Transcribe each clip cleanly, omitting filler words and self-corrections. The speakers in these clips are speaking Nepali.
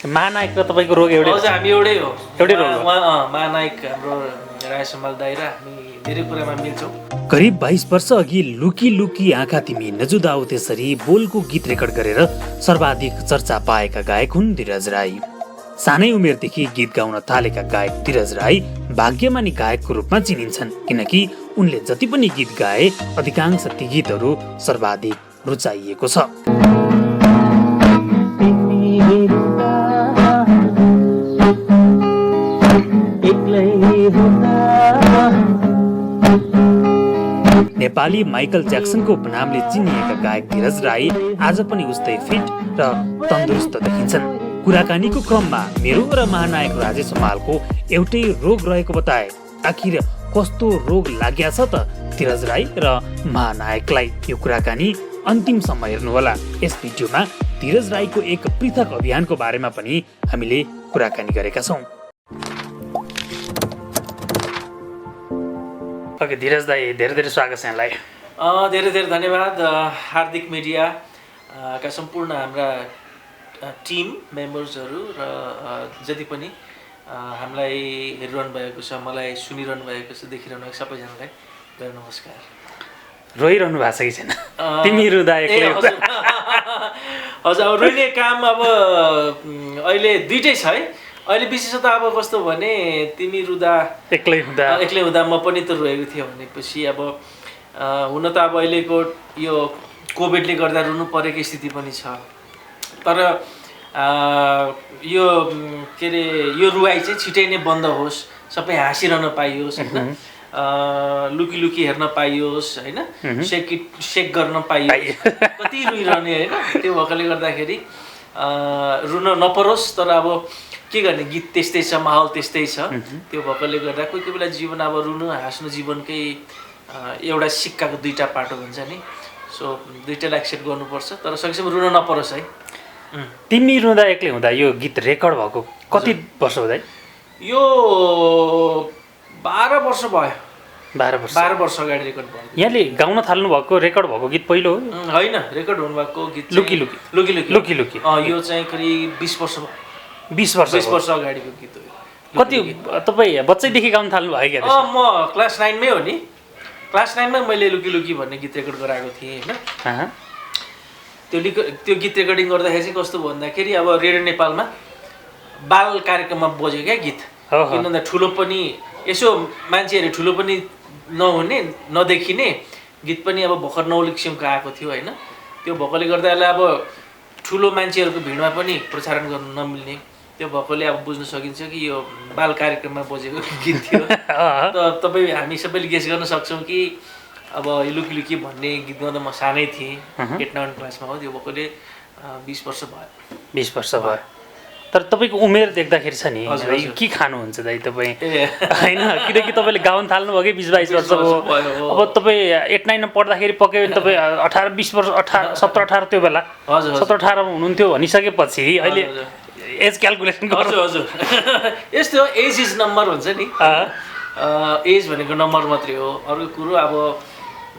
महानायक र तपाईँको रोग एउटै हजुर हामी एउटै हो एउटै रोग हो। महानायक हाम्रो राय सम्माल दाइ र हामी धेरै कुरामा मिल्छौँ। करिब 22 वर्ष अघि लुकी लुकी आँखा तिमी नजुदाऊ त्यसरी बोलको गीत रेकर्ड गरेर सर्वाधिक चर्चा पाएका गायक हुन् धीरज राई। सानै उमेरदेखि गीत गाउन थालेका गायक धीरज राई भाग्यमानी गायकको रूपमा चिनिन्छन्, किनकि उनले जति पनि गीत गाए अधिकांश ती गीतहरू सर्वाधिक रुचाइएको छ। नेपाली माइकल ज्याक्सनको नामले चिनिएका गायक धीरज राई आज पनि उस्तै फिट र तन्दुरुस्त देखिन्छन्। कुराकानीको क्रममा मेरो र महानायक राजेश हमालको एउटै रोग रहेको बताए। आखिर कस्तो रोग लाग्या छ त धीरज राई र महानायकलाई? यो कुराकानी अन्तिमसम्म हेर्नुहोला। यस भिडियोमा धीरज राईको एक पृथक अभियानको बारेमा पनि हामीले कुराकानी गरेका छौँ। ओके धीरज दाई, धेरै धेरै स्वागत छ यहाँलाई। धेरै धेरै धन्यवाद। हार्दिक मिडिया का सम्पूर्ण हाम्रा टिम मेम्बर्सहरू र जति पनि हामीलाई हेरिरहनु भएको छ, मलाई सुनिरहनु भएको छ, देखिरहनु भएको सबैजनालाई मेरो नमस्कार। रोइरहनु भएको छ कि छैन? तिमी रुँदा एक्लै हुँदा? हजुर, अब रोइने काम अब अहिले दुइटै छ है। अहिले विशेषतः अब कस्तो भने तिमी रुँदा एक्लै हुँदा म पनि त रोएको थिएँ भनेपछि अब हुन त अब अहिलेको यो कोभिडले गर्दा रुनु परेको स्थिति पनि छ। तर यो के अरे यो रुवाई चाहिँ छिटै नै बन्द होस्, सबै हाँसिरहन पाइयोस् होइन, लुकी लुकी हेर्न पाइयोस् होइन, सेक गर्न पाइयोस्, कति रुइरहने होइन। त्यो भएकोले गर्दाखेरि रुन नपरोस्। तर अब के गर्ने, गीत त्यस्तै छ, माहौल त्यस्तै छ। त्यो भएकोले गर्दा कोही कोही बेला जीवन अब रुनु हाँस्नु जीवनकै एउटा सिक्काको दुईटा पाटो हुन्छ नि। सो दुईटालाई एक्सेप्ट गर्नुपर्छ, तर सकेसम्म रुन नपरोस् है। तिमी रुँदा एक्लै हुँदा यो गीत रेकर्ड भएको कति वर्ष हुँदै? यो 12 वर्ष भयो। 12 वर्ष अगाडि रेकर्ड भयो। यहाँले गाउन थाल्नु भएको रेकर्ड भएको गीत पहिलो हो? होइन, रेकर्ड हुनुभएको गीत लुकी लुकी यो चाहिँ करिब 20 वर्ष भयो। 20 वर्ष अगाडिको गीत हो। कति तपाईँ बच्चैदेखि गाउन थाल्नु भयो क्या? म क्लास 9 मै हो नि। क्लास 9 मै मैले लुकी लुकी भन्ने गीत रेकर्ड गराएको थिएँ होइन। त्यो गीत रेकर्डिङ गर्दाखेरि चाहिँ कस्तो भन्दाखेरि अब रेडियो नेपालमा बाल कार्यक्रममा बज्यो क्या गीत। किनभने ठुलो पनि यसो मान्छेहरू ठुलो पनि नहुने नदेखिने गीत पनि अब भर्खर नौलो किसिमको आएको थियो होइन। त्यो भएकोले गर्दा अब ठुलो मान्छेहरूको भिडमा पनि प्रसारण गर्न नमिल्ने, त्यो भएकोले अब बुझ्न सकिन्छ कि यो बाल कार्यक्रममा बजेको गीत थियो। त तपाईँ हामी सबैले गेस गर्न सक्छौँ कि अब यो लुकी लुकी भन्ने गीत गाउँदा म सानै थिएँ, 8-9 क्लासमा हो। त्यो भएकोले 20 वर्ष भयो। 20 वर्ष भयो। तर तपाईँको उमेर देख्दाखेरि छ नि, के खानुहुन्छ दाइ तपाईँ होइन? किनकि तपाईँले गाउन थाल्नुभयो कि 20-22 वर्ष हो। अब तपाईँ 8-9 पढ्दाखेरि पक्कै पनि तपाईँ 18-20 वर्ष 17-18 त्यो बेला 17-18 हुनुहुन्थ्यो भनिसकेपछि अहिले एज क्यालकुलेसन गर्छु। हजुर यस्तो हो, एज इज नम्बर हुन्छ नि। एज भनेको नम्बर मात्रै हो। अर्को कुरो अब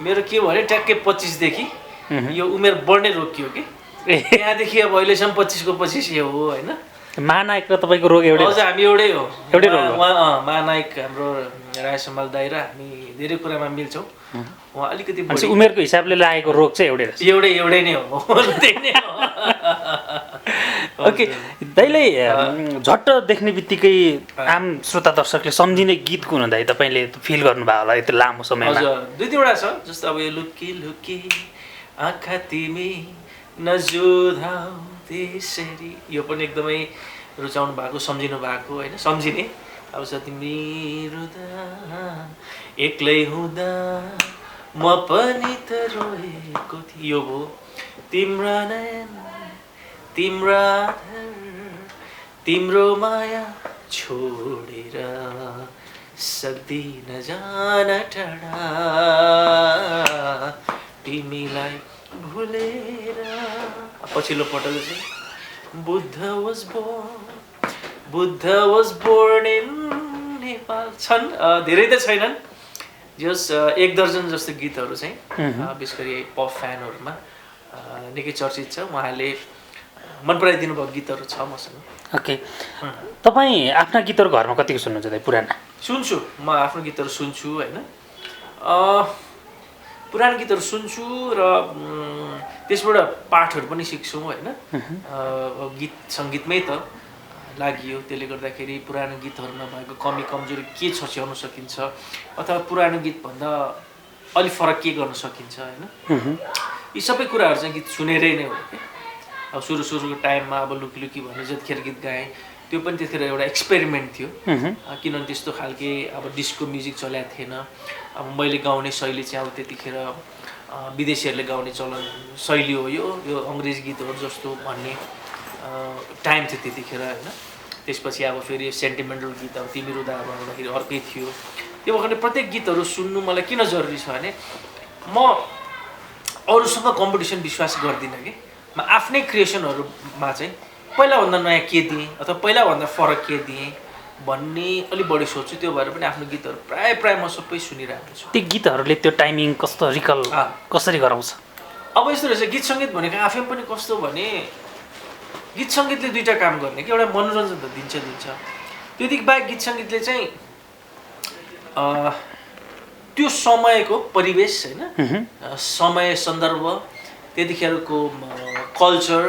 मेरो के भने ट्याक्कै 25 देखि यो उमेर बढ्ने रोकियो कि यहाँदेखि अब अहिलेसम्म 25 को 25 यो हो होइन। महानायक र तपाईँको रोग एउटै? हजुर हामी एउटै हो। एउटै रोग हो। महानायक हाम्रो राय सम्माल दाइ र हामी धेरै कुरामा मिल्छौँ। उहाँ अलिकति उमेरको हिसाबले लागेको रोग चाहिँ एउटै नै हो। त्यही नै हो। ओके दाइले झट्ट देख्ने बित्तिकै आम श्रोता दर्शकले सम्झिने गीत कुन हो दाइ? तपाईँले फिल गर्नुभयो होला यति लामो समयमा। हजुर 2-3वटा छ। जस्तो अब यो लुकी लुकी आँखा तिमी नजुदाऊ त्यसरी, यो पनि एकदमै रुचाउनु भएको, सम्झिनु भएको होइन, सम्झिने। अब छ तिमी रुँदा एक्लै हुँदा म पनि त रोएको थिएँ, यो भयो। तिम्रा नयन तिम्रा तिम्रो माया छोडेर सक्दिन जान टाढा तिमीलाई भुलेर। पछिल्लो पटक चाहिँ Buddha was born in Nepal छन्। धेरै त छैनन्, जस 1 दर्जन जस्तो गीतहरू चाहिँ विशेष गरी पप फ्यानहरूमा निकै चर्चित छ। उहाँले मन पराइदिनु भएको गीतहरू छ मसँग। ओके, तपाईँ आफ्ना गीतहरू घरमा कतिको सुन्नुहुन्छ त? पुराना सुन्छु, म आफ्नो गीतहरू सुन्छु होइन, पुरानो गीतहरू सुन्छु र त्यसबाट पाठहरू पनि सिक्छु होइन। गीत सङ्गीतमै त लागि, त्यसले गर्दाखेरि पुरानो गीतहरूमा भएको कमी कमजोरी के छच्याउन सकिन्छ अथवा पुरानो गीतभन्दा अलिक फरक के गर्न सकिन्छ होइन, यी सबै कुराहरू चाहिँ गीत सुनेरै नै हो कि। अब सुरुको टाइममा अब लुकी लुकी भनेर जतिखेर गीत गाएँ त्यो पनि त्यतिखेर एउटा एक्सपेरिमेन्ट थियो, किनभने त्यस्तो खालके अब डिस्को म्युजिक चलेको थिएन। अब मैले गाउने शैली चाहिँ अब त्यतिखेर विदेशीहरूले गाउने चलन शैली हो, यो अङ्ग्रेजी गीतहरू जस्तो भन्ने टाइम थियो त्यतिखेर होइन। त्यसपछि अब फेरि सेन्टिमेन्टल गीत अब तिमी रुँदा भन्दाखेरि अर्कै थियो। त्यो भएर प्रत्येक गीतहरू सुन्नु मलाई किन जरुरी छ भने म अरूसँग कम्पिटिसन विश्वास गर्दिनँ कि। म आफ्नै क्रिएसनहरूमा चाहिँ पहिलाभन्दा नयाँ के दिएँ अथवा पहिलाभन्दा फरक के दिएँ भन्ने अलिक बढी सोच्छु। त्यो भएर पनि आफ्नो गीतहरू प्रायः म सबै सुनिरहेको छु। त्यो गीतहरूले त्यो टाइमिङ कस्तो रिकल कसरी गराउँछ? अब यस्तो रहेछ, गीत सङ्गीत भनेको आफै पनि कस्तो भने गीत सङ्गीतले दुईवटा काम गर्ने कि, एउटा मनोरञ्जन त दिन्छ, त्योदेखि बाहेक गीत सङ्गीतले चाहिँ त्यो समयको परिवेश होइन, समय सन्दर्भ, त्यतिखेरको कल्चर,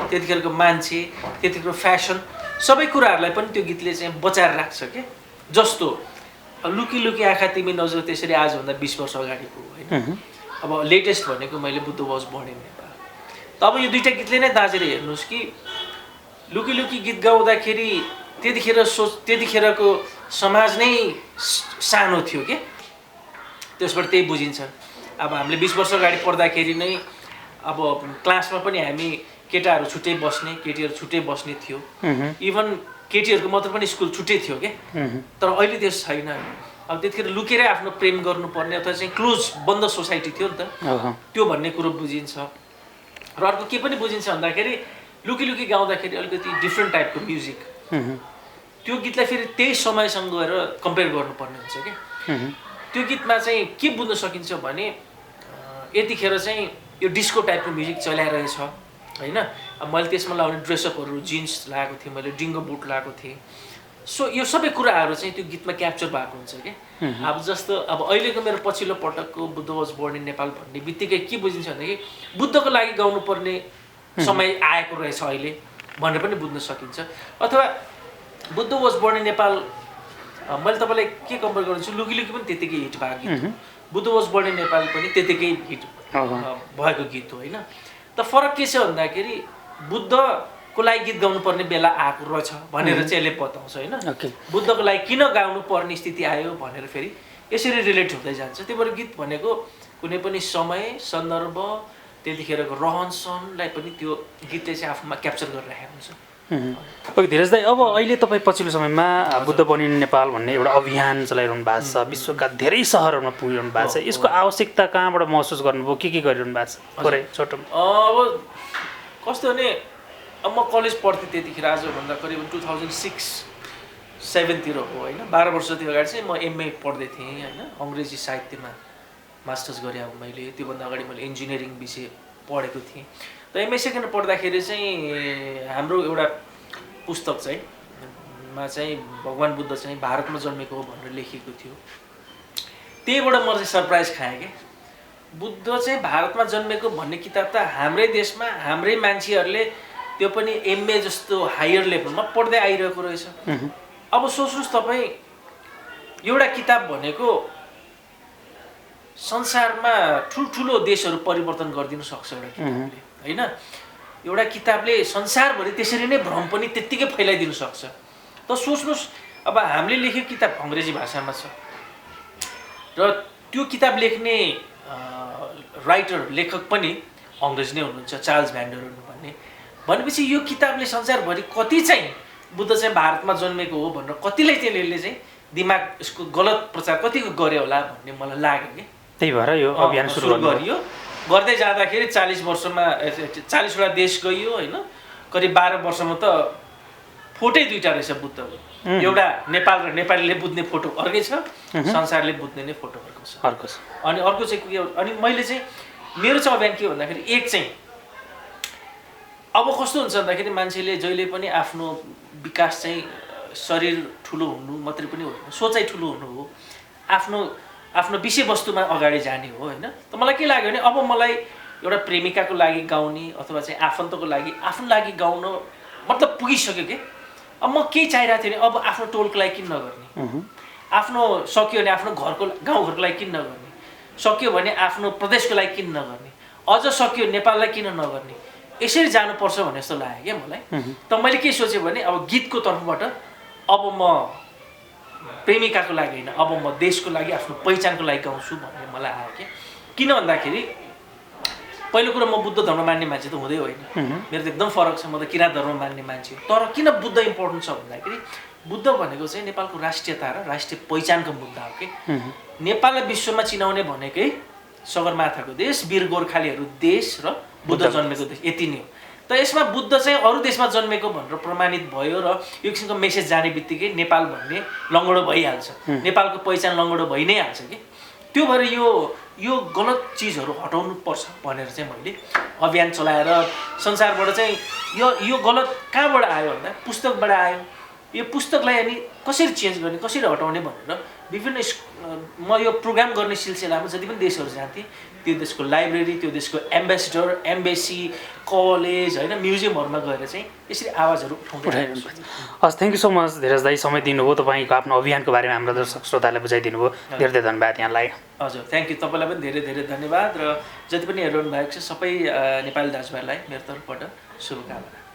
त्यतिखेरको मान्छे, त्यतिखेरको फ्यासन, सबै कुराहरूलाई पनि त्यो गीतले चाहिँ बचाएर राख्छ क्या। जस्तो लुकी लुकी आँखा तिमी नजर त्यसरी आजभन्दा 20 वर्ष अगाडिको होइन। अब लेटेस्ट भनेको मैले Buddha was born in Nepal. त अब यो दुईवटा गीतले नै दाँचेर हेर्नुहोस् कि लुकी लुकी गीत गाउँदाखेरि त्यतिखेरको समाज नै सानो थियो कि, त्यसबाट त्यही बुझिन्छ। अब हामीले 20 वर्ष अगाडि पढ्दाखेरि नै अब क्लासमा पनि हामी केटाहरू छुट्टै बस्ने, केटीहरू छुट्टै बस्ने थियो। इभन केटीहरूको मात्र पनि स्कुल छुट्टै थियो क्या। तर अहिले त्यो छैन। अब त्यतिखेर लुकेरै आफ्नो प्रेम गर्नुपर्ने अथवा चाहिँ क्लोज बन्द सोसाइटी थियो नि त, त्यो भन्ने कुरो बुझिन्छ। र अर्को के पनि बुझिन्छ भन्दाखेरि लुकी लुकी गाउँदाखेरि अलिकति डिफ्रेन्ट टाइपको म्युजिक, त्यो गीतलाई फेरि त्यही समयसँग गएर कम्पेयर गर्नुपर्ने हुन्छ क्या। त्यो गीतमा चाहिँ के बुझ्न सकिन्छ भने यतिखेर चाहिँ यो डिस्को टाइपको म्युजिक चलाइरहेछ होइन। अब मैले त्यसमा लगाउने ड्रेसअपहरू जिन्स लगाएको थिएँ, मैले डिङ्गो बुट लगाएको थिएँ। सो यो सबै कुराहरू चाहिँ त्यो गीतमा क्याप्चर भएको हुन्छ क्या। अब जस्तो अब अहिलेको मेरो पछिल्लो पटकको Buddha was born in Nepal भन्ने बित्तिकै के बुझिन्छ भनेदेखि बुद्धको लागि गाउनुपर्ने समय आएको रहेछ अहिले भनेर पनि बुझ्न सकिन्छ। अथवा Buddha was born in Nepal मैले तपाईँलाई के कम्पेयर गर्छु, लुकी लुकी पनि त्यतिकै हिट भएको गीत हो, Buddha was born in Nepal पनि त्यतिकै हिट भएको गीत हो होइन। त फरक के छ भन्दाखेरि बुद्धको लागि गीत गाउनुपर्ने बेला आएको रहेछ भनेर चाहिँ यसले बताउँछ होइन। बुद्धको लागि किन गाउनुपर्ने स्थिति आयो भनेर फेरि यसरी रिलेट हुँदै जान्छ। त्यही भएर गीत भनेको कुनै पनि समय सन्दर्भ त्यतिखेरको रहन सहनलाई पनि त्यो गीतले चाहिँ आफूमा क्याप्चर गरिरहेको हुन्छ। ओके धीरज दाइ, अब अहिले तपाईँ पछिल्लो समयमा बुद्ध बोर्न इन नेपाल भन्ने एउटा अभियान चलाइरहनु भएको छ, विश्वका धेरै सहरहरूमा पुगिरहनु भएको छ। यसको आवश्यकता कहाँबाट महसुस गर्नुभयो, के गरिरहनु भएको छ थोरै छोटो? अब कस्तो भने अब म कलेज पढ्थेँ त्यतिखेर, आजभन्दा करिब 2006-07तिर हो होइन। 12 वर्ष जति अगाडि चाहिँ म एमए पढ्दै थिएँ होइन, अङ्ग्रेजी साहित्यमा मास्टर्स गरेँ। अब मैले त्योभन्दा अगाडि मैले इन्जिनियरिङ विषय पढेको थिएँ। त एमए सेकेन्ड पढ्दाखेरि चाहिँ हाम्रो एउटा पुस्तक चाहिँ भगवान् बुद्ध चाहिँ भारतमा जन्मेको हो भनेर लेखिएको थियो। त्यहीबाट म चाहिँ सरप्राइज खाएँ कि बुद्ध चाहिँ भारतमा जन्मेको भन्ने किताब त हाम्रै देशमा हाम्रै मान्छेहरूले त्यो पनि एमए जस्तो हायर लेभलमा पढ्दै आइरहेको रहेछ। अब सोच्नुहोस् तपाईँ, एउटा किताब भनेको संसारमा ठुल्ठुलो देशहरू परिवर्तन गरिदिन सक्छ एउटा किताबले होइन। एउटा किताबले संसारभरि त्यसरी नै भ्रम पनि त्यत्तिकै फैलाइदिन सक्छ। त सोच्नुहोस्, अब हामीले लेखेको किताब अङ्ग्रेजी भाषामा छ र त्यो किताब लेख्ने राइटर लेखक पनि अङ्ग्रेज नै हुनुहुन्छ, चार्ल्स भ्यान्डर भन्ने। भनेपछि यो किताबले संसारभरि कति चाहिँ बुद्ध चाहिँ भारतमा जन्मेको हो भनेर कतिलाई चाहिँ यसले चाहिँ दिमाग यसको गलत प्रचार कतिको गर्यो होला भन्ने मलाई लाग्यो कि। त्यही भएर यो अभियान सुरु गरियो। गर्दै जाँदाखेरि 40 वर्षमा 40वटा देश गइयो होइन। करिब 12 वर्षमा त फोटै दुईवटा रहेछ बुद्धको, एउटा नेपाल र नेपालीले बुझ्ने फोटो अर्कै छ, संसारले बुझ्ने नै फोटो अर्को छ। अनि अर्को चाहिँ अनि मैले चाहिँ मेरो चाहिँ अभियान के भन्दाखेरि एक चाहिँ अब कस्तो हुन्छ भन्दाखेरि मान्छेले जहिले पनि आफ्नो विकास चाहिँ शरीर ठुलो हुनु मात्रै पनि होइन, सोचाइ ठुलो हुनु हो, आफ्नो आफ्नो विषयवस्तुमा अगाडि जाने हो होइन। त मलाई के लाग्यो भने अब मलाई एउटा प्रेमिकाको लागि गाउने अथवा चाहिँ आफन्तको लागि आफ्नो लागि गाउन मतलब पुगिसक्यो कि अब म के चाहिरहेको थिएँ भने अब आफ्नो टोलको लागि किन नगर्ने, आफ्नो सक्यो भने आफ्नो घरको गाउँघरको लागि किन नगर्ने, सक्यो भने आफ्नो प्रदेशको लागि किन नगर्ने, अझ सक्यो नेपाललाई किन नगर्ने, यसरी जानुपर्छ भन्ने जस्तो लाग्यो क्या मलाई। त मैले के सोचेँ भने अब गीतको तर्फबाट अब म प्रेमिकाको लागि होइन, अब म देशको लागि आफ्नो पहिचानको लागि गाउँछु भन्ने मलाई आयो क्या। किन भन्दाखेरि पहिलो कुरो म बुद्ध धर्म मान्ने मान्छे त हुँदै होइन, मेरो त एकदम फरक छ, म त किराँत धर्म मान्ने मान्छे हो। तर किन बुद्ध इम्पोर्टेन्ट छ भन्दाखेरि बुद्ध भनेको चाहिँ नेपालको राष्ट्रियता र राष्ट्रिय पहिचानको मुद्दा हो कि। नेपाललाई विश्वमा चिनाउने भनेकै सगरमाथाको देश, वीर गोर्खालीहरू देश र बुद्ध जन्मेको देश, यति नै हो। त यसमा बुद्ध चाहिँ अरू देशमा जन्मेको भनेर प्रमाणित भयो र यो किसिमको मेसेज जाने बित्तिकै नेपाल भन्ने लङ्गडो भइहाल्छ, नेपालको पहिचान लङ्गडो भइ नै हाल्छ कि। त्यो भएर यो गलत चिजहरू हटाउनु पर्छ भनेर चाहिँ मैले अभियान चलाएर संसारबाट चाहिँ यो गलत कहाँबाट आयो भन्दा पुस्तकबाट आयो। यो पुस्तकलाई अनि कसरी चेन्ज गर्ने, कसरी हटाउने भनेर विभिन्न म यो प्रोग्राम गर्ने सिलसिलामा जति पनि देशहरू जान्थेँ त्यो देशको लाइब्रेरी, त्यो देशको एम्बेसडर, एम्बेसी, कलेज होइन, म्युजियमहरूमा गएर चाहिँ यसरी आवाजहरू उठाउँदै। हस्, थ्याङ्क यू सो मच धीरज दाई, समय दिनुभयो, तपाईँको आफ्नो अभियानको बारेमा हाम्रो दर्शक श्रोतालाई बुझाइदिनु भयो, धेरै धेरै धन्यवाद यहाँलाई। हजुर, थ्याङ्क यू, तपाईँलाई पनि धेरै धेरै धन्यवाद र जति पनि हेरिरहनु भएको छ सबै नेपाली दाजुभाइलाई मेरो तर्फबाट शुभकामना।